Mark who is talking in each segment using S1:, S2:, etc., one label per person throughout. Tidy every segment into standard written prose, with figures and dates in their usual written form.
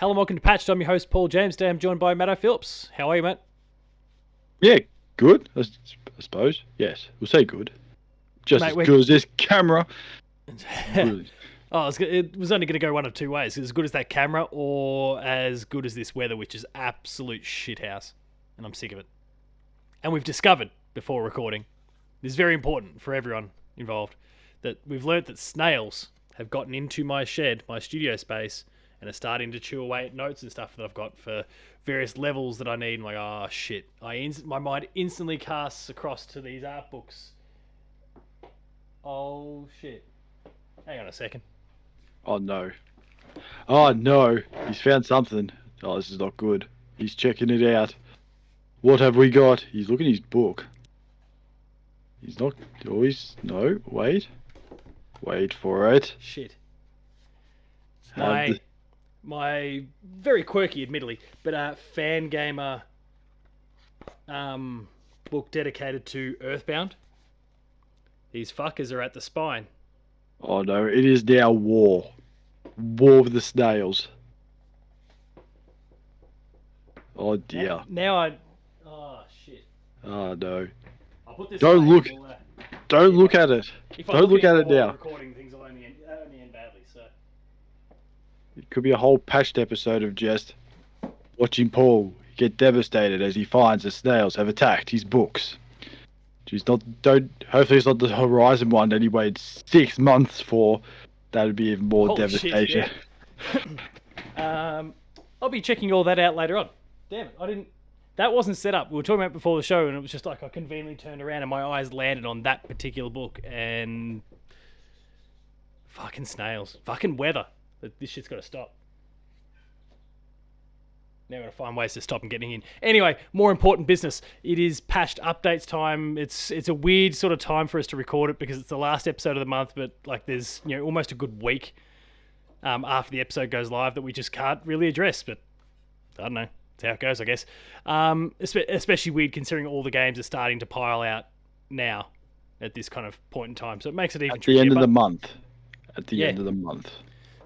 S1: Hello and welcome to Patched. I'm your host, Paul James. Today I'm joined by Matto Phillips. How are you, mate?
S2: Yeah, good, I suppose. Yes, we'll say good. Just
S1: Mate,
S2: as good as this camera. Good.
S1: It was only going to go one of two ways. As good as that camera or as good as this weather, which is absolute shithouse. And I'm sick of it. And we've discovered, before recording, this is very important for everyone involved, that we've learnt that snails have gotten into my shed, my studio space, and are starting to chew away at notes and stuff that I've got for various levels that I need. I'm like, oh shit. My mind instantly casts across to these art books. Oh shit. Hang on a second.
S2: Oh no. Oh no. He's found something. Oh, this is not good. He's checking it out. What have we got? He's looking at his book. He's not always. No, wait. Wait for it.
S1: Shit. My very quirky, admittedly, but fan gamer book dedicated to Earthbound. These fuckers are at the spine.
S2: Oh no, it is now war. War with the snails. Oh dear.
S1: Oh shit.
S2: Oh no.
S1: I'll put this
S2: Don't
S1: away
S2: look.
S1: and
S2: Don't look at it. Don't look at it now.
S1: Recording things will only end badly. So
S2: It could be a whole patched episode of just watching Paul get devastated as he finds the snails have attacked his books. Hopefully it's not the Horizon one that he waited 6 months for. That'd be even more devastation.
S1: Shit, yeah. I'll be checking all that out later on. Damn it, that wasn't set up. We were talking about it before the show, and it was just like I conveniently turned around and my eyes landed on that particular book, and fucking snails, fucking weather. This shit's got to stop. Now we've got to find ways to stop them getting in. Anyway, more important business. It is patched updates time. It's a weird sort of time for us to record it because it's the last episode of the month, but like there's almost a good week after the episode goes live that we just can't really address. But I don't know. That's how it goes, I guess. Especially weird considering all the games are starting to pile out now at this kind of point in time. So it makes it even trickier.
S2: At the end of the month. At the end of the month.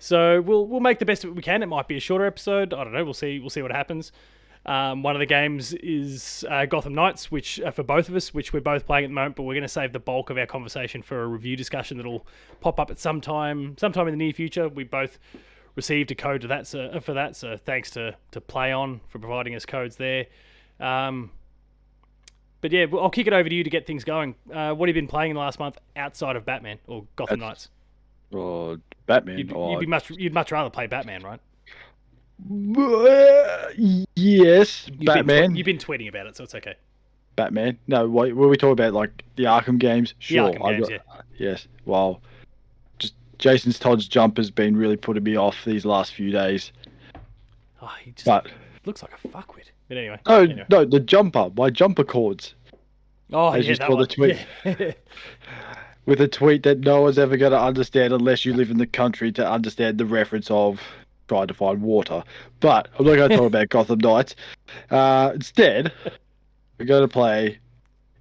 S1: So we'll make the best of it we can. It might be a shorter episode. I don't know. We'll see what happens. One of the games is Gotham Knights, which for both of us, which we're both playing at the moment. But we're going to save the bulk of our conversation for a review discussion that'll pop up at sometime in the near future. We both received a code for that. So thanks to Play On for providing us codes there. But yeah, I'll kick it over to you to get things going. What have you been playing in the last month outside of Batman or Gotham Knights?
S2: Oh, Batman.
S1: You'd much rather play Batman, right?
S2: Yes, Batman.
S1: You've been tweeting about it, so it's okay.
S2: Batman. No, what were we talking about? Like the Arkham games? Sure.
S1: The Arkham games, yeah.
S2: Yes. Well, just Jason Todd's jump has been really putting me off these last few days.
S1: Oh, he just looks like a fuckwit. But anyway.
S2: No, the jumper. My jumper chords.
S1: Oh,
S2: as
S1: yeah,
S2: you
S1: that
S2: saw
S1: one.
S2: the tweet. Yeah. With a tweet that no one's ever going to understand unless you live in the country to understand the reference of trying to find water. But I'm not going to talk about Gotham Knights. Instead, we're going to play.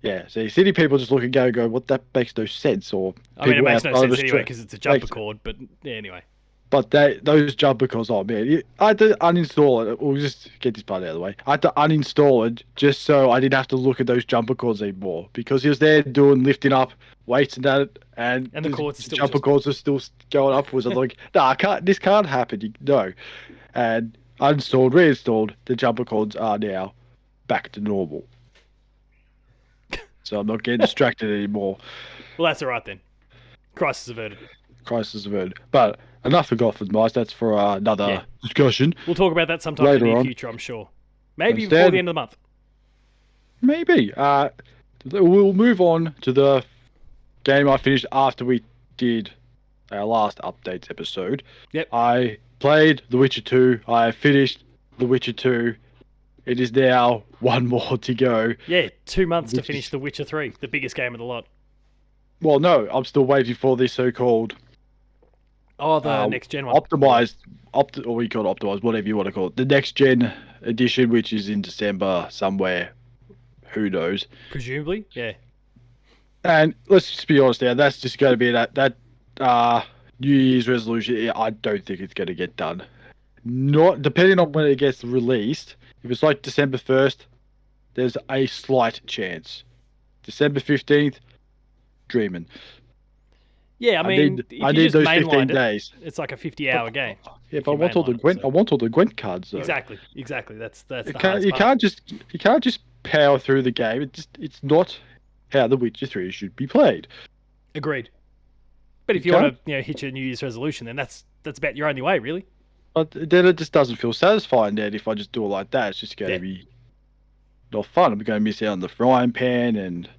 S2: Yeah, see, city people just look and go, what? That makes no sense. Or
S1: it makes no sense anyway because it's a jumper cord. But yeah, anyway.
S2: But those jumper cords, oh man, I had to uninstall it. We'll just get this part out of the way. I had to uninstall it just so I didn't have to look at those jumper cords anymore because he was there lifting up weights and that, and
S1: the cords still
S2: jumper cords are still going upwards. I'm like, nah, this can't happen. No, and uninstalled, reinstalled. The jumper cords are now back to normal, so I'm not getting distracted anymore.
S1: Well, that's all right then. Crisis averted.
S2: But enough of Gotham Knights. That's for another discussion.
S1: We'll talk about that sometime in the near future, I'm sure. Maybe before the end of the month.
S2: Maybe. We'll move on to the game I finished after we did our last updates episode.
S1: Yep.
S2: I played The Witcher 2. I finished The Witcher 2. It is now one more to go.
S1: Yeah, 2 months to finish The Witcher 3, the biggest game of the lot.
S2: Well, no, I'm still waiting for this so-called...
S1: Oh, the next gen one.
S2: Optimized, or we call it optimized, whatever you want to call it. The next gen edition, which is in December somewhere. Who knows?
S1: Presumably, yeah.
S2: And let's just be honest now, that's just going to be that New Year's resolution. I don't think it's going to get done. not depending on when it gets released. If it's like December 1st, there's a slight chance. December 15th, dreaming.
S1: Yeah, I mean, if
S2: I
S1: you
S2: need
S1: just
S2: those 15
S1: mainlined it,
S2: days.
S1: it's like a 50-hour game.
S2: Yeah,
S1: If
S2: but I
S1: you
S2: want all the
S1: mainline it,
S2: Gwent. I
S1: so.
S2: want all the Gwent cards though.
S1: Exactly. That's
S2: You
S1: the
S2: can't.
S1: hardest part.
S2: You can't just power through the game. It's not how The Witcher 3 should be played.
S1: Agreed. But if you want to, hit your New Year's resolution, then that's about your only way, really.
S2: But then it just doesn't feel satisfying. Then if I just do it like that, it's just going to be not fun. I'm going to miss out on the frying pan and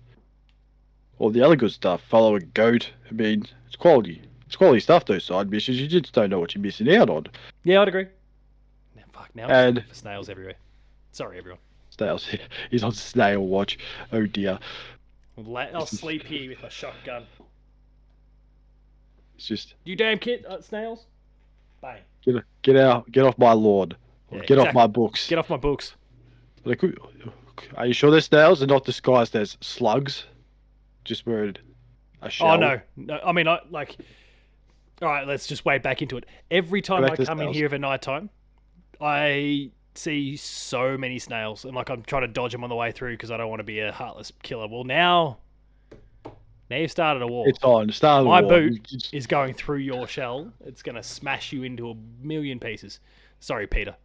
S2: all the other good stuff. Follow a goat. I mean, it's quality. It's quality stuff. Those side missions, you just don't know what you're missing out on.
S1: Yeah, I'd agree. Now I'm just
S2: And
S1: looking for snails everywhere. Sorry, everyone.
S2: snails. He's on snail watch. Oh dear.
S1: I'll sleep here with my shotgun.
S2: It's just
S1: You damn kid, snails. Bang.
S2: get off my lawn.
S1: Yeah,
S2: Get off my books.
S1: Get off my books.
S2: Like, are you sure they're snails and not disguised as slugs? Just wearing a shell.
S1: Oh no. I mean, All right, let's just wade back into it. Every time I come in here of a night time, I see so many snails, and I'm trying to dodge them on the way through because I don't want to be a heartless killer. Well, now you've started a war.
S2: It's on.
S1: My boot is going through your shell. It's going to smash you into a million pieces. Sorry, Peter.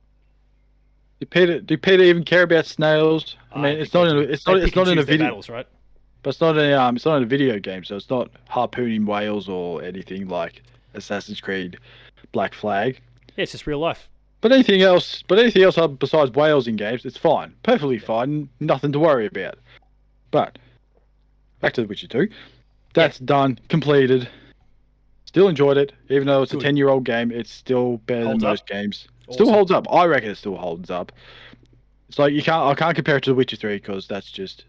S2: Do Peter even care about snails? I mean, it's not in a video.
S1: Battles, right?
S2: But it's not in a video game, so it's not harpooning whales or anything like Assassin's Creed Black Flag.
S1: Yeah, it's just real life.
S2: But anything else besides whales in games, it's fine. Perfectly fine. Nothing to worry about. But back to The Witcher 2. That's done, completed. Still enjoyed it, even though it's a 10-year-old game. It's still better than most games. Awesome. Still holds up. I reckon it still holds up. It's like I can't compare it to The Witcher 3 because that's just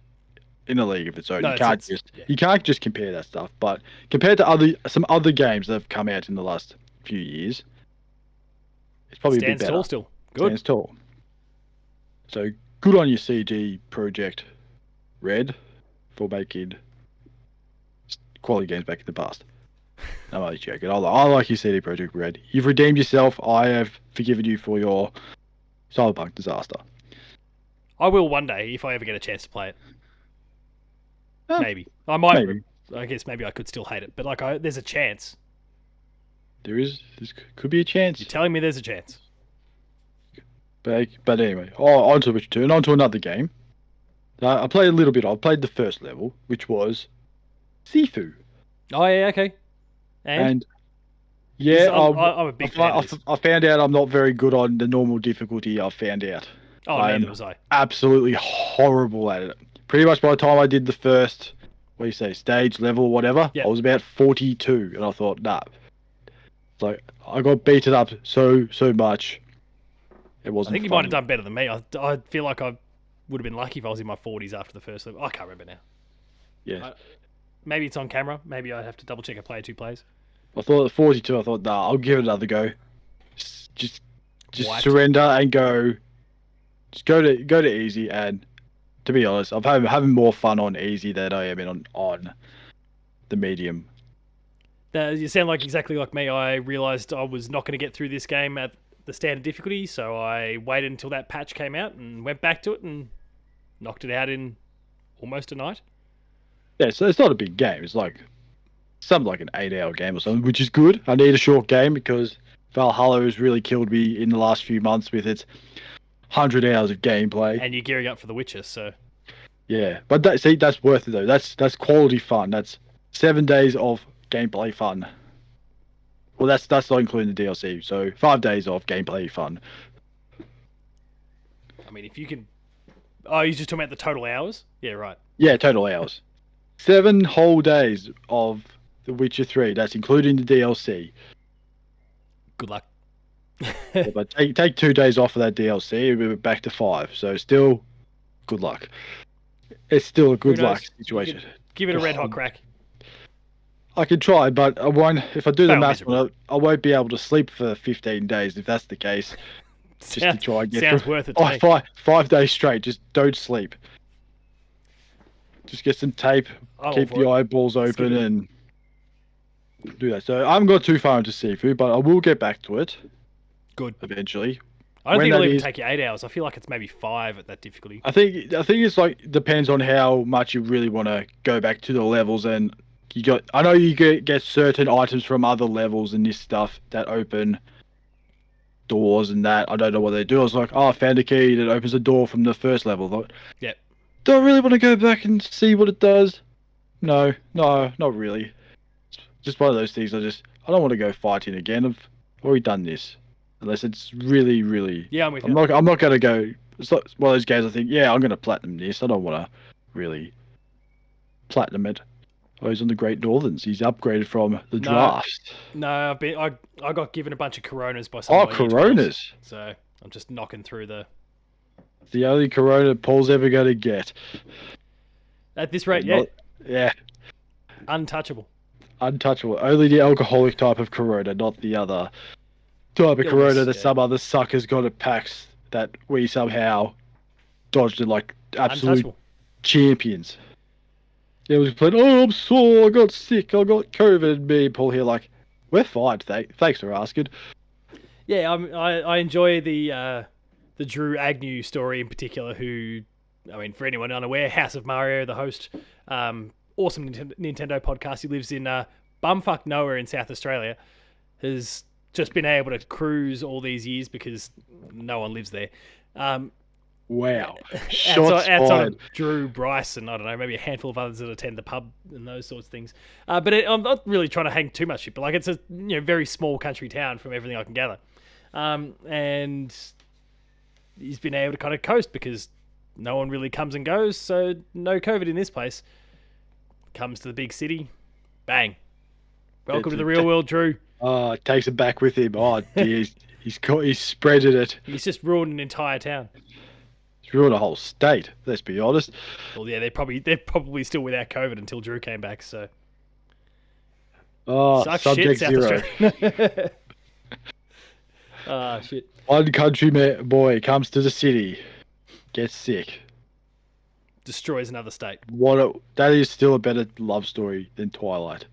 S2: in a league of its own. You can't just compare that stuff. But compared to some other games that have come out in the last few years, it's probably a bit better.
S1: Stands tall still. Good.
S2: Stands tall. So good on your CG Project Red for making quality games back in the past. I'm only joking. I like your CD Projekt Red. You've redeemed yourself. I have forgiven you for your Cyberpunk disaster.
S1: I will one day if I ever get a chance to play it. Maybe. I might. Maybe. I guess maybe I could still hate it, but there's a chance.
S2: There could be a chance.
S1: You're telling me there's a chance.
S2: But anyway, on to Witcher 2 and on to another game. I played a little bit. I played the first level, which was Sifu.
S1: Oh yeah, okay. And
S2: yeah,
S1: I'm a big fan.
S2: I found out I'm not very good on the normal difficulty. I found out.
S1: Oh, neither was I.
S2: Absolutely horrible at it. Pretty much by the time I did the first, stage level or whatever, I was about 42, and I thought, nah. Like I got beaten up so much. It wasn't.
S1: I think you might have done better than me. I feel like I would have been lucky if I was in my 40s after the first level. I can't remember now.
S2: Yeah.
S1: Maybe it's on camera. Maybe I have to double check a player 2 plays.
S2: I thought at 42. I thought, nah, I'll give it another go. Just surrender and go. Just go to easy. And to be honest, I'm having more fun on easy than I am on the medium.
S1: You sound exactly like me. I realised I was not going to get through this game at the standard difficulty, so I waited until that patch came out and went back to it and knocked it out in almost a night.
S2: Yeah, so it's not a big game. It's something like an 8-hour game or something, which is good. I need a short game because Valhalla has really killed me in the last few months with its 100 hours of gameplay.
S1: And you're gearing up for The Witcher, so...
S2: Yeah, but that's worth it, though. That's quality fun. That's 7 days of gameplay fun. Well, that's not including the DLC, so 5 days of gameplay fun.
S1: I mean, if you can... Oh, you're just talking about the total hours? Yeah, right.
S2: Yeah, total hours. 7 whole days of The Witcher 3. That's including the DLC.
S1: Good luck.
S2: Yeah, but take 2 days off of that DLC, we're back to 5. So still, good luck. It's still a good luck situation.
S1: Give it a red hot crack.
S2: I can try, but I won't. If I do the math, I won't be able to sleep for 15 days if that's the case. Just to try and get
S1: sounds
S2: through.
S1: Worth it to me.
S2: 5 days straight. Just don't sleep. Just get some tape, keep the eyeballs open, and do that. So I haven't got too far into Sifu, but I will get back to it.
S1: Good.
S2: eventually.
S1: I don't
S2: When
S1: think it'll
S2: that
S1: even
S2: is,
S1: take you 8 hours. I feel like it's maybe 5 at that difficulty.
S2: I think it's like depends on how much you really want to go back to the levels, and I know you get certain items from other levels and this stuff that open doors and that. I don't know what they do. I was like, oh, I found a key that opens a door from the first level. I thought,
S1: Yep.
S2: do I really want to go back and see what it does? No, not really. It's just one of those things. I don't want to go fighting again. I've already done this, unless it's really, really.
S1: Yeah, I'm with
S2: I'm
S1: you.
S2: not. I'm not gonna go. It's not one of those games. I think, yeah, I'm gonna platinum this. I don't want to really platinum it. Oh, he's on the Great Northerns. He's upgraded from the
S1: No,
S2: draft.
S1: no, I got given a bunch of Coronas by some
S2: Oh,
S1: of my Year 12s,
S2: Coronas.
S1: so I'm just knocking through the.
S2: The only Corona Paul's ever gonna get.
S1: At this rate, yeah,
S2: Yeah,
S1: untouchable.
S2: untouchable. Only the alcoholic type of Corona, not the other type of Corona that some other suckers got at PAX that we somehow dodged it like absolute
S1: Untouchable.
S2: champions. Yeah, we played, oh, I'm sore, I got sick, I got COVID, and me and Paul here like, we're fine, thanks for asking.
S1: Yeah, I enjoy the Drew Agnew story in particular. Who, I mean, for anyone unaware, House of Mario, the host, awesome Nintendo podcast. He lives in bumfuck nowhere in South Australia. Has just been able to cruise all these years because no one lives there.
S2: Wow. Shots
S1: outside
S2: fired.
S1: of Drew, Bryce, and I don't know, maybe a handful of others that attend the pub and those sorts of things. I'm not really trying to hang too much shit, but like it's a very small country town from everything I can gather. And he's been able to kind of coast because no one really comes and goes, so no COVID in this place. Comes to the big city, bang. Welcome to the real world, Drew.
S2: Oh, takes it back with him. Oh, dear. He's spreaded it.
S1: He's just ruined an entire town.
S2: He's ruined a whole state, let's be honest.
S1: Well, yeah, they're probably still without COVID until Drew came back, so.
S2: Oh,
S1: Sucks
S2: subject
S1: shit,
S2: zero.
S1: South Australia. Ah, shit.
S2: One country boy comes to the city, gets sick.
S1: Destroys another state.
S2: That is still a better love story than Twilight.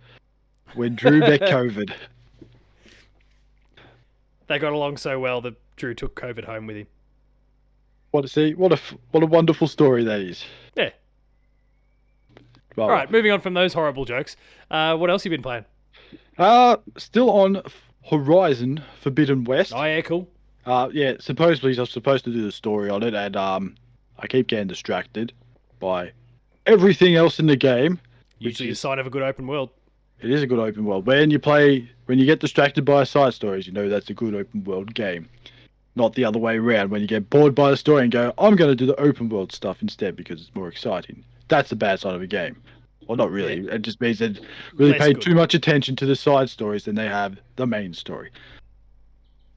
S2: When Drew met COVID.
S1: They got along so well that Drew took COVID home with him.
S2: What a wonderful story that is.
S1: Yeah.
S2: Well,
S1: All right, moving on from those horrible jokes. What else have you been playing?
S2: Still on Horizon Forbidden West.
S1: Oh, yeah, cool.
S2: Yeah, supposedly I was supposed to do the story on it, and I keep getting distracted by everything else in the game.
S1: Usually a sign of a good open world.
S2: It is a good open world. When you get distracted by side stories, you know that's a good open world game. Not the other way around. When you get bored by the story and go, I'm going to do the open world stuff instead because it's more exciting. That's the bad side of a game. Well, not really. Yeah. It just means they really pay too much attention to the side stories than they have the main story.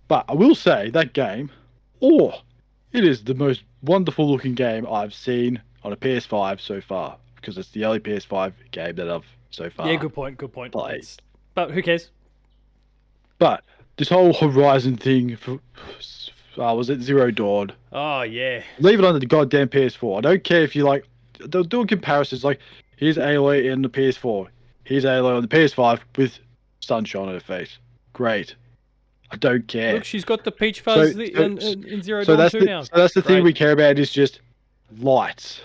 S2: But I will say that game, it is the most wonderful looking game I've seen on a PS5 so far because it's the only PS5 game that I've so far.
S1: Yeah, good point. But who cares?
S2: But this whole Horizon thing, was it Zero Dawn?
S1: Oh, yeah.
S2: Leave it on the goddamn PS4. I don't care if you like, they're doing comparisons like, here's Aloy in the PS4. Here's Aloy on the PS5 with sunshine on her face. Great. I don't care.
S1: Look, she's got the peach fuzz in Zero Dawn 2 now.
S2: So that's the thing we care about is just lights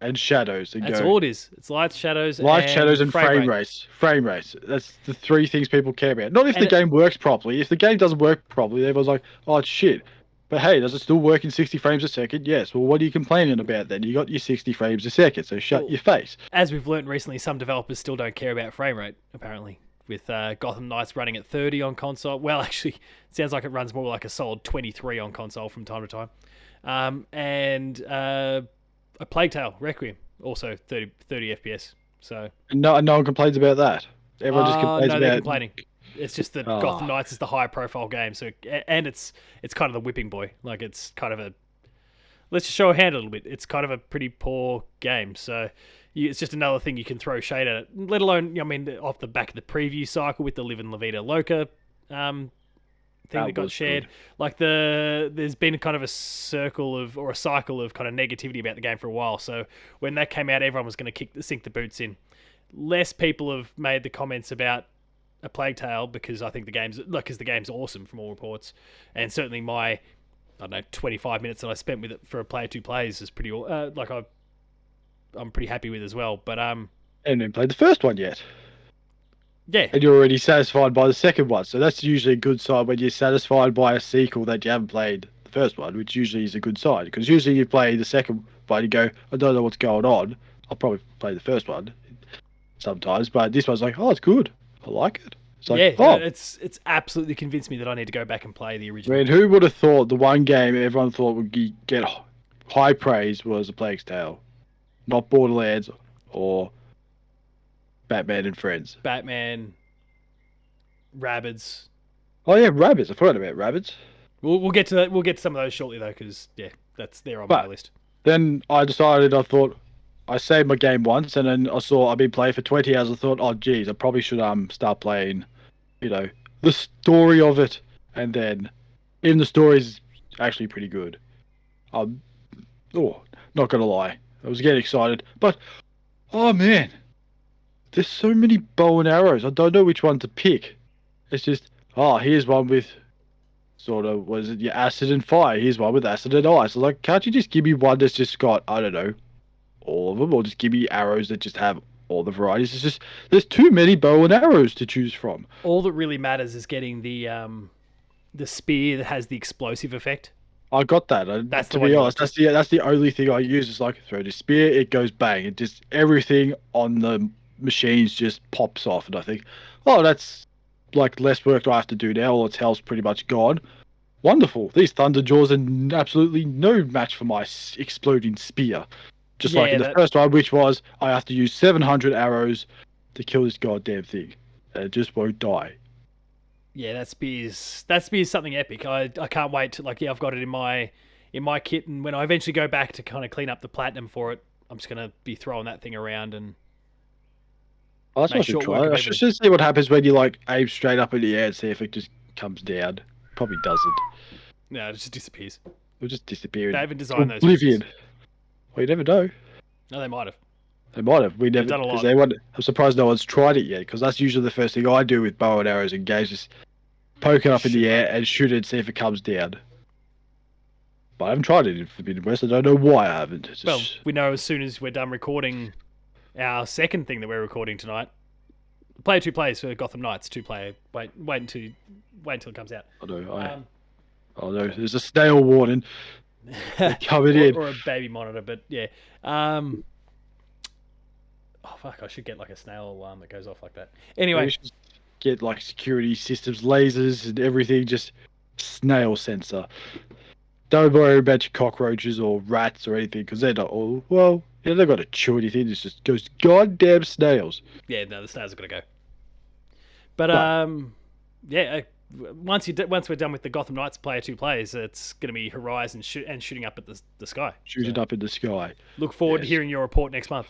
S2: and shadows.
S1: That's all it is. It's lights, shadows,
S2: and frame rates. Frame rates. That's the three things people care about. Not if the game works properly. If the game doesn't work properly, everyone's like, oh, it's shit. But hey, does it still work in 60 frames a second? Yes. Well, what are you complaining about then? You got your 60 frames a second, so shut your face.
S1: As we've learned recently, some developers still don't care about frame rate, apparently. With Gotham Knights running at 30 on console. Well, actually, it sounds like it runs more like a solid 23 on console from time to time. And A Plague Tale, Requiem, also 30 FPS. So
S2: no one complains about that. Everyone just complains about.
S1: They're complaining. It's just that Gotham Knights is the higher profile game, so and it's kind of the whipping boy. Like it's kind of a let's just show a hand a little bit. It's kind of a pretty poor game, so it's just another thing you can throw shade at it. Let alone, I mean, off the back of the preview cycle with the Live in La Vida Loca thing that got shared. Good. Like there's been kind of a cycle of kind of negativity about the game for a while. So when that came out, everyone was going to sink the boots in. Less people have made the comments about a Plague Tale because I think the game's awesome from all reports, and certainly my I don't know 25 minutes that I spent with it for a player 2 plays is pretty I'm pretty happy with as well. But
S2: And then played the first one yet.
S1: yeah,
S2: And you're already satisfied by the second one. So that's usually a good sign when you're satisfied by a sequel that you haven't played the first one, which usually is a good sign. Because usually you play the second one, you go, I don't know what's going on. I'll probably play the first one sometimes. But this one's like, oh, it's good. I like it. It's like,
S1: it's absolutely convinced me that I need to go back and play the
S2: I
S1: original.
S2: mean, who would have thought the one game everyone thought would get high praise was A Plague's Tale? Not Borderlands or Batman and Friends.
S1: Batman, Rabbids.
S2: Oh yeah, Rabbids. I forgot about Rabbids.
S1: We'll get to that. We'll get to some of those shortly though, because they're on my list.
S2: Then I thought I saved my game once, and then I saw I've been playing for 20 hours. I thought, oh geez, I probably should start playing, the story of it, and then even the story is actually pretty good. Not gonna lie, I was getting excited, but oh man, there's so many bow and arrows. I don't know which one to pick. It's just, here's one with sort of, was it your acid and fire? Here's one with acid and ice. I was like, can't you just give me one that's just got, I don't know, all of them, or just give me arrows that just have all the varieties? It's just, there's too many bow and arrows to choose from.
S1: All that really matters is getting the spear that has the explosive effect.
S2: I got that. To be honest, that's the only thing I use. Is like throw the spear, it goes bang. It just everything on the machines just pops off, and I think, oh, that's like less work I have to do now. All its health's pretty much gone. Wonderful. These thunder jaws are absolutely no match for my exploding spear. Just like in the first one, which was I have to use 700 arrows to kill this goddamn thing, and it just won't die.
S1: Yeah, that spear's something epic. I can't wait to I've got it in my kit, and when I eventually go back to kind of clean up the platinum for it, I'm just gonna be throwing that thing around and.
S2: That's what I should try. I should see what happens when you aim straight up in the air and see if it just comes down. Probably doesn't.
S1: No, it just disappears.
S2: It'll just disappear.
S1: They haven't designed those.
S2: Oblivion. Well, you never know.
S1: No, they might have.
S2: They might have. We never.
S1: Done a lot.
S2: I'm surprised no one's tried it yet, because that's usually the first thing I do with bow and arrows in games: is poke it up in the air and shoot it and see if it comes down. But I haven't tried it in Forbidden West. I don't know why I haven't.
S1: Well, we know as soon as we're done recording our second thing that we're recording tonight. Player 2 plays for Gotham Knights 2-player. Wait until it comes out.
S2: I know. Oh no, there's a snail warning coming in,
S1: or a baby monitor. But yeah. Oh fuck! I should get a snail alarm that goes off like that. Anyway,
S2: get security systems, lasers, and everything. Just snail sensor. Don't worry about your cockroaches or rats or anything, because they're not all they've got to chew anything. It's just those goddamn snails.
S1: Yeah, no, the snails are gonna go. But once we're done with the Gotham Knights Player 2 plays, it's gonna be Horizon and shooting up at the sky.
S2: Shooting up in the sky.
S1: Look forward to hearing your report next month.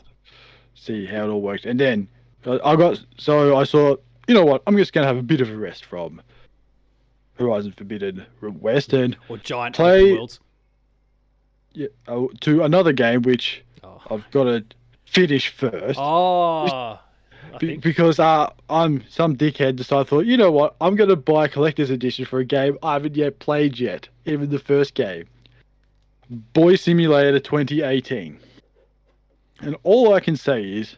S2: See how it all works, and then I saw. You know what? I'm just gonna have a bit of a rest from Horizon Forbidden West and
S1: or giant
S2: play
S1: open worlds.
S2: Yeah, to another game which I've got to finish first. Because I'm some dickhead decided, thought, you know what? I'm gonna buy a collector's edition for a game I haven't yet played yet, even the first game. Boy Simulator 2018. And all I can say is,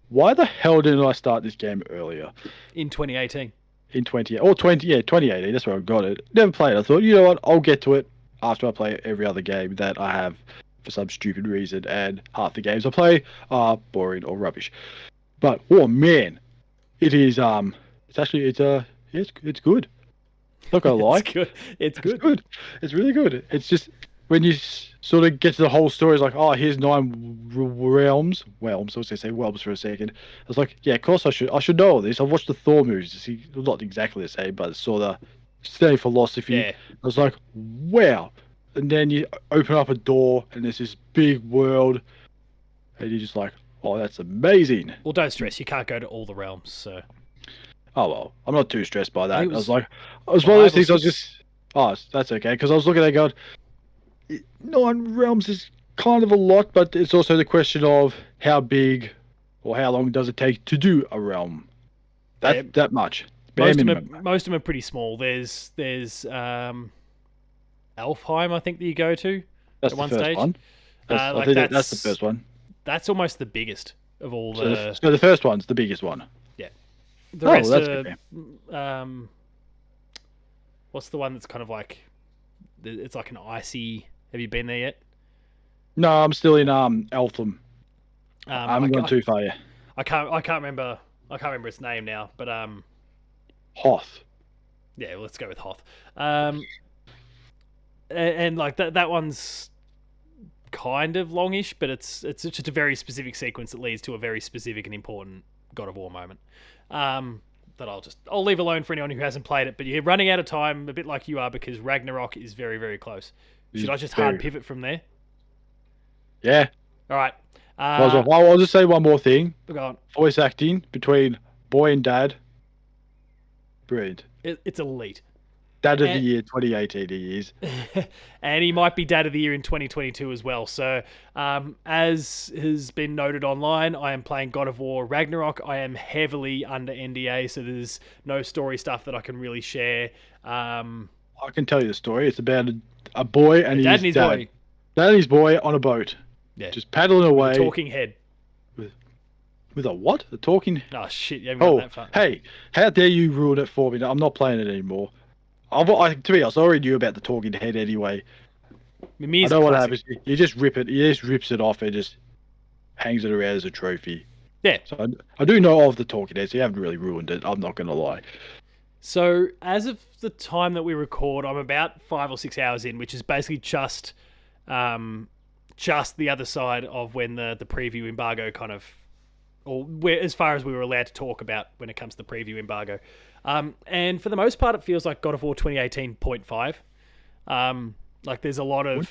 S2: why the hell didn't I start this game earlier?
S1: In 2018.
S2: In 2018. That's where I got it. Never played it. I thought, you know what? I'll get to it after I play every other game that I have for some stupid reason. And half the games I play are boring or rubbish. But oh man, it is. It's good. Not gonna lie.
S1: It's good.
S2: It's really good. It's just when you sort of get to the whole story, it's like, oh, here's 9 realms. Well, I was going to say realms for a second. I was like, yeah, of course I should. I should know all this. I've watched the Thor movies. See, not exactly the same, but it's sort of same philosophy.
S1: Yeah.
S2: I was like, wow. And then you open up a door, and there's this big world, and you're just like, oh, that's amazing.
S1: Well, don't stress. You can't go to all the realms, so.
S2: Oh, well. I'm not too stressed by that. I was one of those things I was just... Oh, that's okay. Because I was looking at it going, 9 realms is kind of a lot, but it's also the question of how big or how long does it take to do a realm. That much. Bare minimum.
S1: Most of them are pretty small. There's Alfheim, I think, that you go to
S2: That's
S1: at
S2: the
S1: one
S2: first
S1: stage.
S2: one. I think that's the first one.
S1: That's almost the biggest of all the.
S2: So the first one's the biggest one.
S1: Yeah. The rest
S2: that's
S1: are.
S2: good.
S1: What's the one that's kind of like? It's like an icy. Have you been there yet?
S2: No, I'm still in Eltham. I haven't gone too far yet.
S1: I can't remember. I can't remember its name now, but
S2: Hoth.
S1: Yeah, let's go with Hoth. And like that one's kind of longish, but it's just a very specific sequence that leads to a very specific and important God of War moment. That I'll leave alone for anyone who hasn't played it. But you're running out of time, a bit like you are, because Ragnarok is very, very close. Should I just hard pivot from there?
S2: Yeah.
S1: All right.
S2: I'll just say one more thing.
S1: Go on.
S2: Voice acting between boy and dad. Brilliant.
S1: It's elite.
S2: Dad of the Year 2018 he is.
S1: And he might be Dad of the Year in 2022 as well. So, as has been noted online, I am playing God of War Ragnarok. I am heavily under NDA, so there's no story stuff that I can really share.
S2: I can tell you the story. It's about a boy and
S1: his dad.
S2: Dad and his boy on a boat.
S1: Yeah.
S2: Just paddling away.
S1: With a talking head.
S2: With a what? A talking...
S1: Oh, shit. You haven't got that far.
S2: Hey, how dare you ruin it for me? I'm not playing it anymore. To be honest, I already knew about the talking head anyway. I know what happens. You just rip it. He just rips it off and just hangs it around as a trophy.
S1: Yeah.
S2: So I do know of the talking head, so you haven't really ruined it. I'm not going to lie.
S1: So as of the time that we record, I'm about 5 or 6 hours in, which is basically just the other side of when the preview embargo kind of, as far as we were allowed to talk about when it comes to the preview embargo. And for the most part, it feels like God of War 2018.5. Like there's a lot of,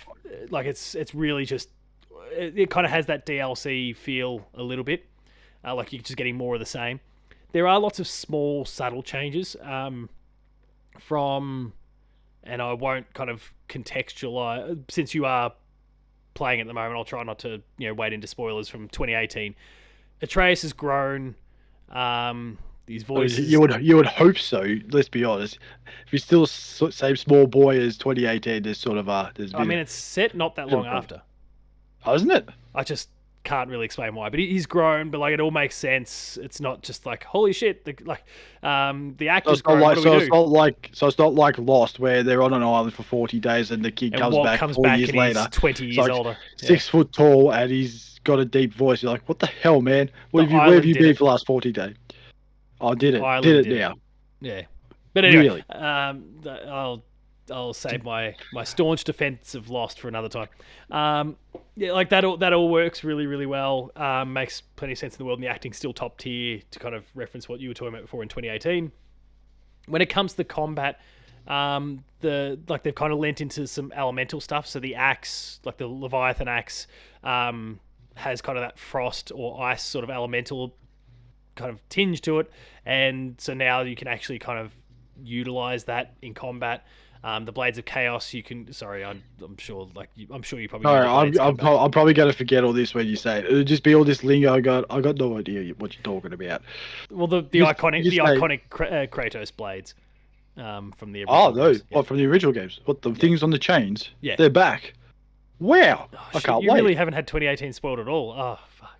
S1: like it's really just, it kind of has that DLC feel a little bit. Like you're just getting more of the same. There are lots of small, subtle changes from, and I won't kind of contextualize, since you are playing at the moment, I'll try not to wade into spoilers from 2018. Atreus has grown. These voices.
S2: You would hope so. Let's be honest. If he's still the same small boy as 2018, there's sort of a.
S1: I mean, it's set not that long after.
S2: Oh, isn't it?
S1: I just can't really explain why, but he's grown. But like, it all makes sense. It's not just like holy shit. The actor's grown.
S2: So it's not like Lost, where they're on an island for 40 days and the kid comes back 4 years later.
S1: He's 20 years older.
S2: 6 foot tall and he's got a deep voice. You're like, what the hell, man? Where have you been for the last 40 days? I did it. Did it now.
S1: Yeah. But anyway,
S2: really?
S1: I'll save my staunch defense of Lost for another time. Yeah, like that all works really, really well. Makes plenty of sense in the world, and the acting's still top tier, to kind of reference what you were talking about before in 2018. When it comes to combat, they've kind of lent into some elemental stuff. So the axe, like the Leviathan axe, has kind of that frost or ice sort of elemental kind of tinge to it, and so now you can actually kind of utilize that in combat. The Blades of Chaos, you can. Sorry, I'm sure you probably.
S2: No, I'm probably going to forget all this when you say it. It'll just be all this lingo. I got no idea what you're talking about.
S1: Well, the iconic Kratos blades from the original.
S2: Oh, those from the original games. What, the things on the chains?
S1: Yeah,
S2: they're back. Wow, I can't wait.
S1: You really haven't had 2018 spoiled at all. Oh fuck.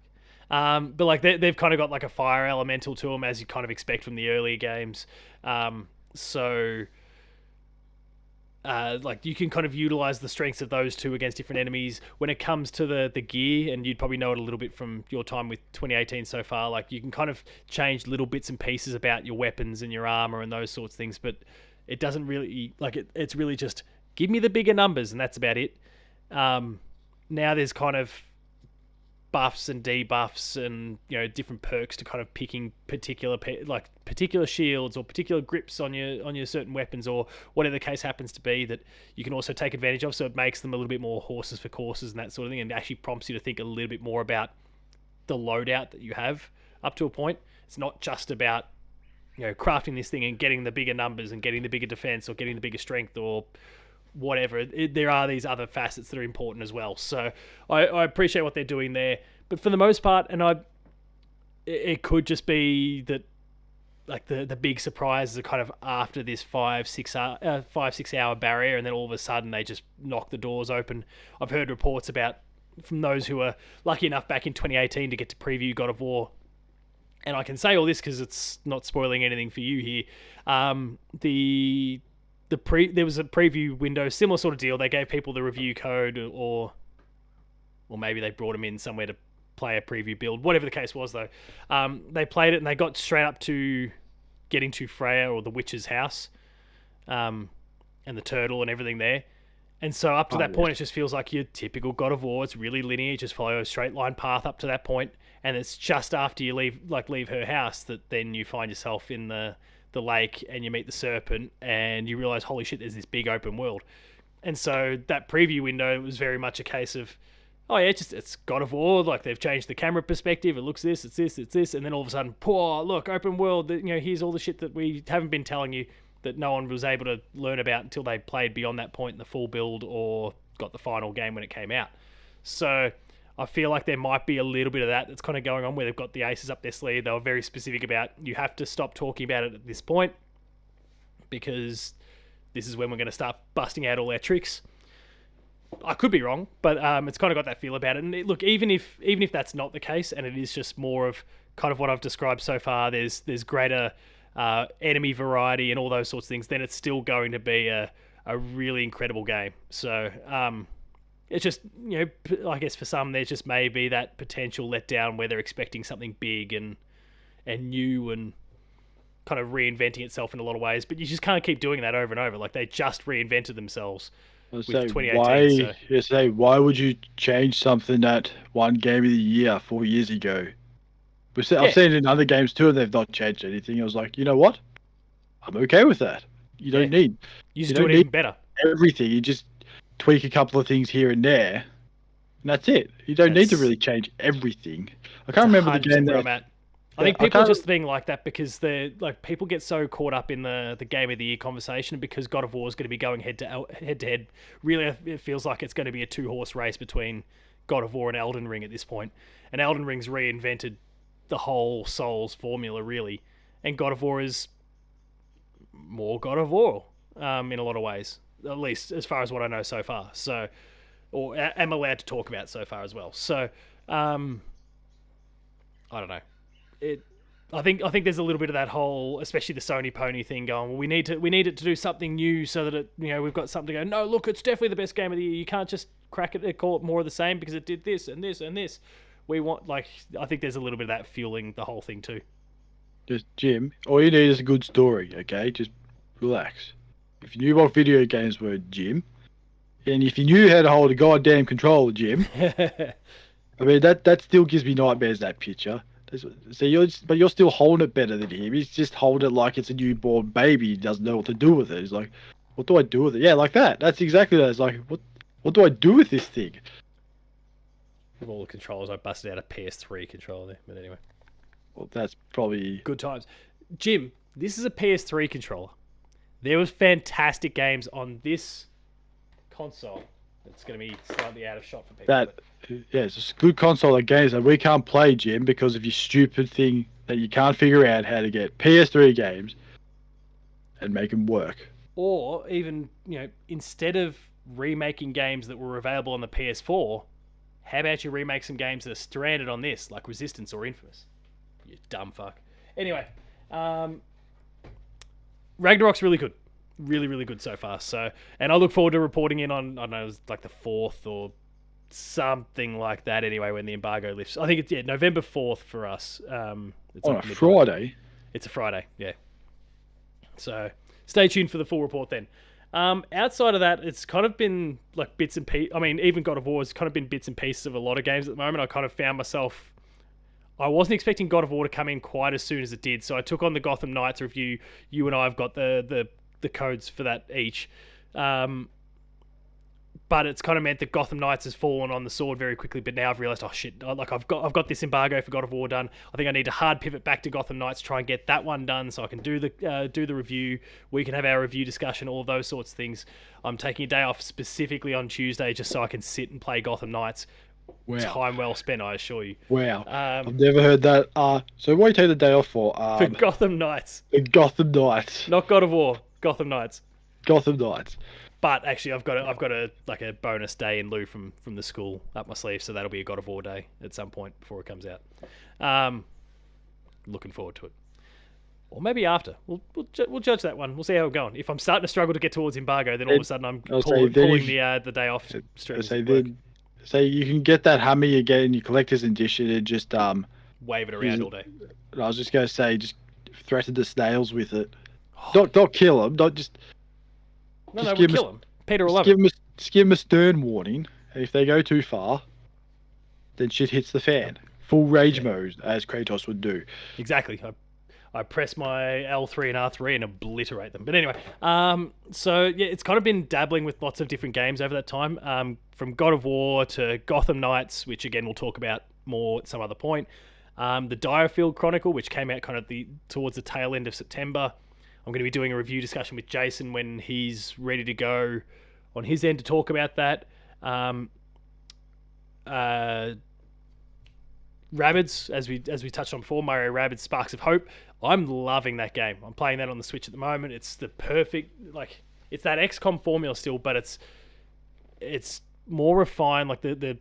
S1: But like they've kind of got like a fire elemental to them, as you kind of expect from the earlier games. Like you can kind of utilize the strengths of those two against different enemies. When it comes to the gear, and you'd probably know it a little bit from your time with 2018 so far, like you can kind of change little bits and pieces about your weapons and your armor and those sorts of things, but it doesn't really, like it's really just give me the bigger numbers and that's about it. Now there's kind of buffs and debuffs and different perks to kind of picking particular shields or particular grips on your certain weapons or whatever the case happens to be, that you can also take advantage of. So it makes them a little bit more horses for courses and that sort of thing, and actually prompts you to think a little bit more about the loadout that you have up to a point. It's not just about crafting this thing and getting the bigger numbers and getting the bigger defense or getting the bigger strength or whatever. There are these other facets that are important as well. So I appreciate what they're doing there, but for the most part, and it could just be that like the big surprises are kind of after this 5-6 hour barrier, and then all of a sudden they just knock the doors open. I've heard reports about from those who were lucky enough back in 2018 to get to preview God of War, and I can say all this because it's not spoiling anything for you here. There was a preview window, similar sort of deal. They gave people the review code, or maybe they brought them in somewhere to play a preview build. Whatever the case was, though, they played it and they got straight up to getting to Freya or the witch's house, and the turtle and everything there. And so up to that point, it just feels like your typical God of War. It's really linear, just follow a straight line path up to that point, and it's just after you leave her house that then you find yourself in the lake and you meet the serpent and you realize, holy shit, there's this big open world. And so that preview window was very much a case of, oh yeah, it's God of War. Like they've changed the camera perspective. It looks this, it's this, it's this, and then all of a sudden, look, open world. Here's all the shit that we haven't been telling you, that no one was able to learn about until they played beyond that point in the full build or got the final game when it came out. So I feel like there might be a little bit of that's kind of going on, where they've got the aces up their sleeve. They were very specific about, you have to stop talking about it at this point because this is when we're going to start busting out all our tricks. I could be wrong, but it's kind of got that feel about it. And look, even if that's not the case, and it is just more of kind of what I've described so far, there's greater enemy variety and all those sorts of things, then it's still going to be a really incredible game. So it's just, I guess for some there's just maybe that potential letdown where they're expecting something big and new and kind of reinventing itself in a lot of ways, but you just can't keep doing that over and over. Like they just reinvented themselves with 2018.
S2: Why would you change something that won Game of the Year 4 years ago? I've seen it in other games too, and they've not changed anything. I was like, you know what? I'm okay with that. You don't need.
S1: You just do it even better.
S2: Everything. You just tweak a couple of things here and there, and that's it. You don't need to really change everything. I can't remember the game that
S1: I'm at. I think people are just being like that because they're like, people get so caught up in the Game of the Year conversation because God of War is going to be going head to head. Really, it feels like it's going to be a 2-horse race between God of War and Elden Ring at this point. And Elden Ring's reinvented the whole Souls formula, really, and God of War is more God of War in a lot of ways, at least as far as what I know so far. So, or am allowed to talk about so far as well. So, I don't know. I think there's a little bit of that whole, especially the Sony pony thing going, well, we need it to do something new so that it, we've got something to go, no, look, it's definitely the best game of the year. You can't just crack it and call it more of the same because it did this and this and this. We want, I think there's a little bit of that fueling the whole thing too.
S2: Just, Jim, all you need is a good story, okay? Just relax. If you knew what video games were, Jim, and if you knew how to hold a goddamn controller, Jim, I mean, that still gives me nightmares, that picture. So you're still holding it better than him. He's just holding it like it's a newborn baby. He doesn't know what to do with it. He's like, what do I do with it? Yeah, like that. That's exactly that. It's like, what do I do with this thing?
S1: With all the controllers, I busted out a PS3 controller there. But anyway.
S2: Well, that's probably...
S1: good times. Jim, this is a PS3 controller. There was fantastic games on this console. It's going to be slightly out of shot for people.
S2: It's a good console of games that we can't play, Jim, because of your stupid thing that you can't figure out how to get PS3 games and make them work.
S1: Or even, instead of remaking games that were available on the PS4, how about you remake some games that are stranded on this, like Resistance or Infamous? You dumb fuck. Anyway, Ragnarok's really good. Really, really good so far. So, and I look forward to reporting in on, I don't know, it was like the 4th or something like that anyway, when the embargo lifts. I think it's, November 4th for us. It's
S2: on a Friday?
S1: It's a Friday, yeah. So, stay tuned for the full report then. Outside of that, it's kind of been like bits and pieces. I mean, even God of War has kind of been bits and pieces of a lot of games at the moment. I kind of found myself... I wasn't expecting God of War to come in quite as soon as it did, so I took on the Gotham Knights review. You and I have got the codes for that each. But it's kind of meant that Gotham Knights has fallen on the sword very quickly, but now I've realised, oh shit, like I've got this embargo for God of War done. I think I need to hard pivot back to Gotham Knights, try and get that one done so I can do the review. We can have our review discussion, all of those sorts of things. I'm taking a day off specifically on Tuesday just so I can sit and play Gotham Knights.
S2: Wow.
S1: Time well spent, I assure you.
S2: Wow. I've never heard that. So what do you take the day off for?
S1: For Gotham Knights.
S2: The Gotham Knights.
S1: Not God of War, Gotham Knights.
S2: Gotham Knights.
S1: But actually, I've got a like a bonus day in lieu from the school up my sleeve, so that'll be a God of War day at some point before it comes out. Looking forward to it, or maybe after. We'll judge that one. We'll see how we're going. If I'm starting to struggle to get towards embargo, then all of a sudden I'm pulling the day off.
S2: So you can get that Hummer you get in your collector's edition and just
S1: wave it around all day.
S2: I was just going to say, just threaten the snails with it. Don't kill them. Don't just.
S1: No, we'll kill them. Peter will love
S2: it. Just give them a stern warning, and if they go too far, then shit hits the fan. Full rage mode, as Kratos would do.
S1: Exactly. I press my L3 and R3 and obliterate them. But anyway, so yeah, it's kind of been dabbling with lots of different games over that time. From God of War to Gotham Knights, which again we'll talk about more at some other point. The Direfield Chronicle, which came out kind of towards the tail end of September. I'm going to be doing a review discussion with Jason when he's ready to go on his end to talk about that. Rabbids, as we touched on before, Mario Rabbids Sparks of Hope. I'm loving that game. I'm playing that on the Switch at the moment. It's the perfect, it's that XCOM formula still, but it's more refined. Like the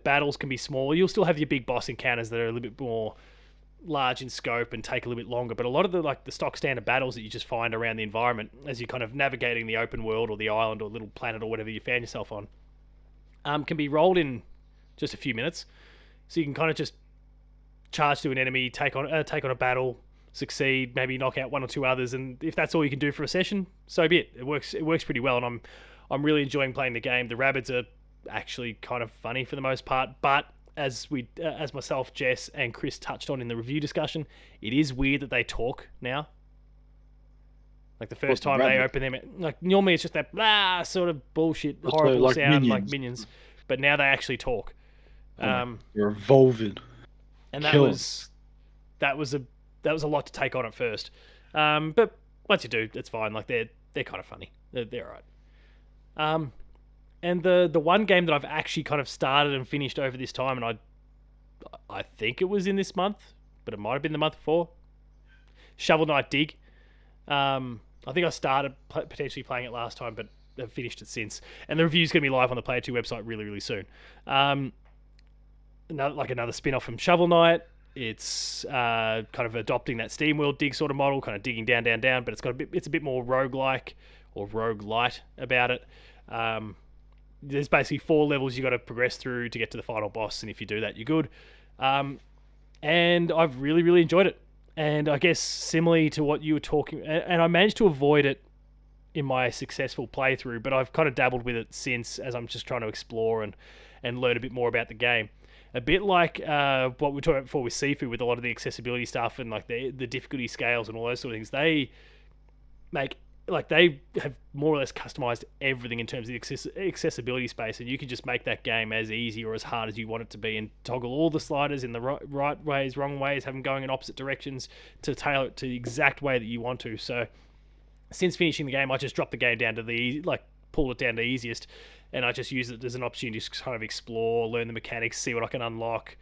S1: battles can be smaller. You'll still have your big boss encounters that are a little bit more large in scope and take a little bit longer, but a lot of the stock standard battles that you just find around the environment as you're kind of navigating the open world or the island or little planet or whatever you found yourself on, can be rolled in just a few minutes. So you can kind of just charge to an enemy, take on a battle, succeed, maybe knock out one or two others, and if that's all you can do for a session, so be it. It works pretty well, and I'm really enjoying playing the game. The Rabbids are actually kind of funny for the most part, but as myself, Jess, and Chris touched on in the review discussion, it is weird that they talk now. Like the first time they open them, like normally it's just that blah sort of bullshit, horrible sound like minions, but now they actually talk.
S2: You're evolving,
S1: and that was a lot to take on at first. But once you do, it's fine. Like they're kind of funny. They're alright. And the one game that I've actually kind of started and finished over this time, and I think it was in this month, but it might have been the month before. Shovel Knight Dig. I think I started potentially playing it last time, but I've finished it since. And the review's going to be live on the Player 2 website really, really soon. Another spin-off from Shovel Knight. It's kind of adopting that SteamWorld Dig sort of model, kind of digging down, but it's a bit more roguelike or roguelite about it. There's basically 4 levels you got to progress through to get to the final boss, and if you do that, you're good. And I've really, really enjoyed it. And I guess similarly to what you were talking, and I managed to avoid it in my successful playthrough, but I've kind of dabbled with it since as I'm just trying to explore and learn a bit more about the game. A bit like what we were talking about before with Sifu, with a lot of the accessibility stuff and like the difficulty scales and all those sort of things. They have more or less customized everything in terms of the accessibility space, and you can just make that game as easy or as hard as you want it to be and toggle all the sliders in the right ways, wrong ways, have them going in opposite directions to tailor it to the exact way that you want to. So since finishing the game, I just dropped the game down to pulled it down to easiest, and I just use it as an opportunity to kind of explore, learn the mechanics, see what I can unlock,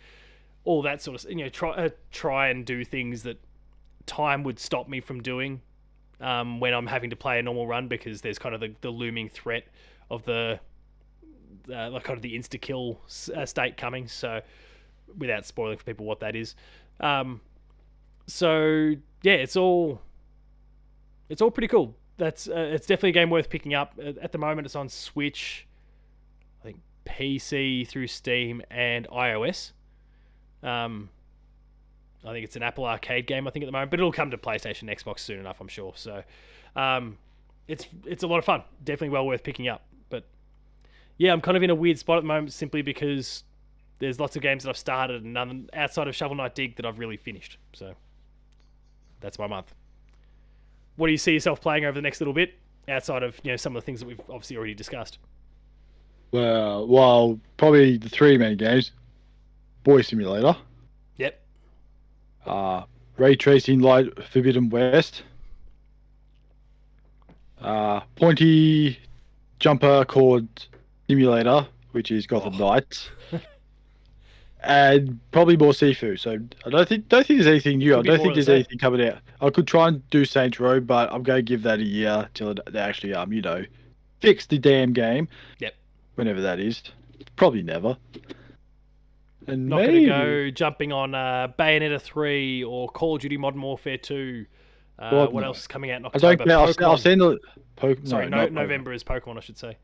S1: all that sort of, try and do things that time would stop me from doing when I'm having to play a normal run, because there's kind of the looming threat of the kind of the insta kill state coming. So without spoiling for people what that is, so yeah, it's all pretty cool. It's definitely a game worth picking up. At the moment, it's on Switch, I think PC through Steam and iOS. I think it's an Apple Arcade game, I think, at the moment, but it'll come to PlayStation and Xbox soon enough, I'm sure. So it's a lot of fun. Definitely well worth picking up. But yeah, I'm kind of in a weird spot at the moment simply because there's lots of games that I've started and none outside of Shovel Knight Dig that I've really finished. So that's my month. What do you see yourself playing over the next little bit outside of some of the things that we've obviously already discussed?
S2: Well, probably the 3 main games. Boy Simulator.
S1: Yep.
S2: Ray Tracing Light Forbidden West. Pointy Jumper Cord Simulator, which is Gotham Knights. and probably more Sifu. So I don't think there's anything new. I
S1: Could be
S2: don't
S1: more
S2: think
S1: of the
S2: there's
S1: same.
S2: anything coming out. I could try and do Saints Row, but I'm going to give that a year till they actually fix the damn game.
S1: Yep.
S2: Whenever that is, probably never. And
S1: Not going
S2: maybe
S1: to go jumping on Bayonetta 3 or Call of Duty Modern Warfare 2.
S2: God,
S1: What
S2: no.
S1: else is coming out in
S2: I don't
S1: October?
S2: care. I've
S1: Pokemon.
S2: seen the Pokemon.
S1: Sorry,
S2: not Pokemon.
S1: November is Pokemon, I should say.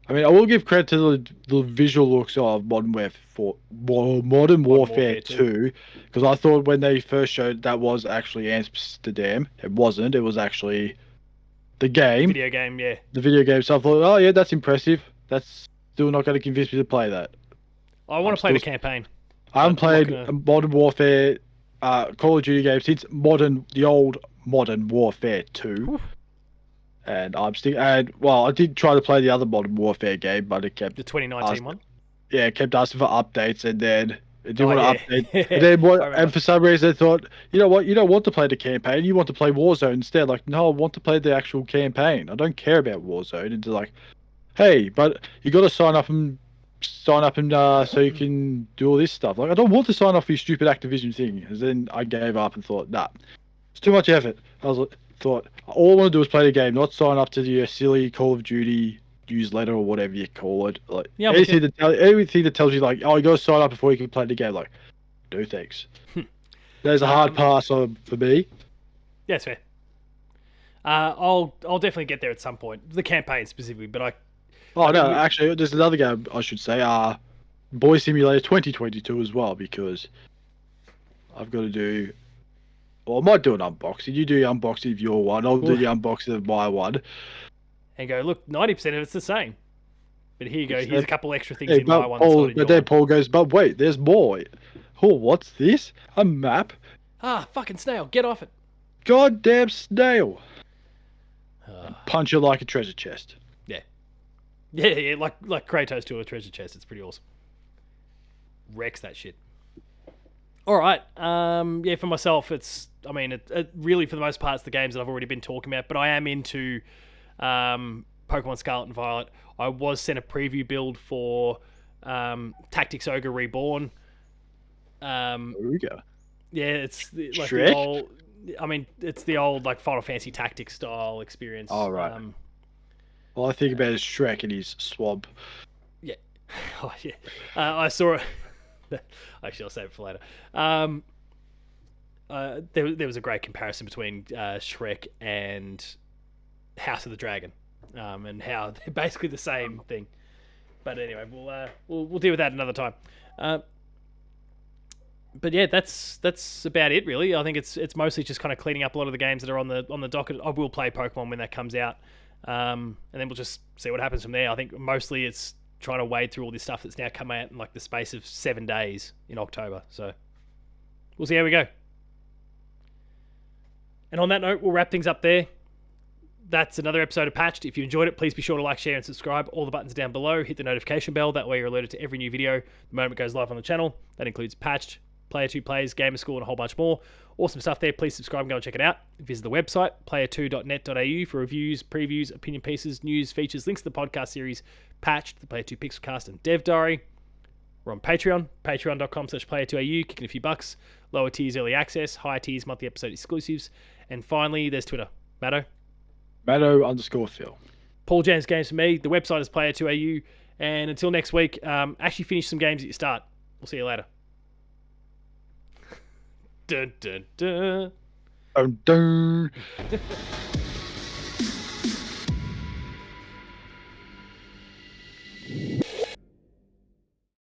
S2: I mean, I will give credit to the visual looks of Modern Warfare 2, because I thought when they first showed that was actually Amsterdam. It wasn't. It was actually the game.
S1: Video game, yeah.
S2: The video game. So I thought, oh yeah, that's impressive. That's still not going to convince me to play that.
S1: I want to play the campaign.
S2: I haven't played a Modern Warfare Call of Duty game since the old Modern Warfare 2.
S1: Whew.
S2: And I did try to play the other Modern Warfare game, but it kept
S1: the 2019 one.
S2: Yeah, it kept asking for updates, and then it didn't want to update. And then and for some reason, I thought, you know what, you don't want to play the campaign, you want to play Warzone instead. Like, no, I want to play the actual campaign. I don't care about Warzone. It's like, hey, but you got to sign up and so you can do all this stuff. Like, I don't want to sign off for your stupid Activision thing. And then I gave up and thought, nah, it's too much effort. Thought all I want to do is play the game, not sign up to the silly Call of Duty newsletter or whatever you call it. Like, yeah, everything that tells you like, oh, you got to sign up before you can play the game. Like, no thanks. There's a hard pass for me.
S1: Yeah, it's fair. I'll definitely get there at some point. The campaign specifically, but
S2: actually, there's another game I should say. Boy Simulator 2022 as well, because I've got to do. Well, I might do an unboxing. You do the unboxing of your one. I'll do the unboxing of my one.
S1: And go, look, 90% of it's the same. But here you go. Here's a couple extra things in my one.
S2: But then Paul goes, but wait, there's more. Oh, what's this? A map?
S1: Ah, fucking snail. Get off it.
S2: Goddamn snail. Punch it like a treasure chest.
S1: Yeah. Yeah, like Kratos to a treasure chest. It's pretty awesome. Wrecks that shit. All right. Yeah, for myself, it really, for the most part, it's the games that I've already been talking about, but I am into Pokemon Scarlet and Violet. I was sent a preview build for Tactics Ogre Reborn.
S2: There we go.
S1: Yeah, it's like
S2: Shrek?
S1: the old. I mean, it's the old like Final Fantasy Tactics style experience.
S2: Oh, right. All I think about is Shrek and his swamp.
S1: Yeah. Oh, yeah. I saw it. Actually, I'll save it for later. There was a great comparison between Shrek and House of the Dragon, and how they're basically the same thing. But anyway, we'll deal with that another time. But yeah, that's about it really. I think it's mostly just kind of cleaning up a lot of the games that are on the docket. I will play Pokemon when that comes out, and then we'll just see what happens from there. I think mostly it's trying to wade through all this stuff that's now come out in like the space of 7 days in October. So we'll see how we go. And on that note, we'll wrap things up there. That's another episode of Patched. If you enjoyed it, please be sure to like, share, and subscribe. All the buttons are down below. Hit the notification bell. That way you're alerted to every new video the moment it goes live on the channel. That includes Patched, Player 2 Plays, Gamer School, and a whole bunch more. Awesome stuff there. Please subscribe and go and check it out. Visit the website, player2.net.au, for reviews, previews, opinion pieces, news, features, links to the podcast series Patched, the Player 2 Pixelcast, and Dev Diary. We're on Patreon, patreon.com/player2au, kicking a few bucks. Lower tiers, early access. Higher tiers, monthly episode exclusives. And finally, there's Twitter. Matto?
S2: Matto_Phil.
S1: Paul James Games for me. The website is player2au. And until next week, actually finish some games at your start. We'll see you later. Dun, dun, dun.
S2: Dun, dun.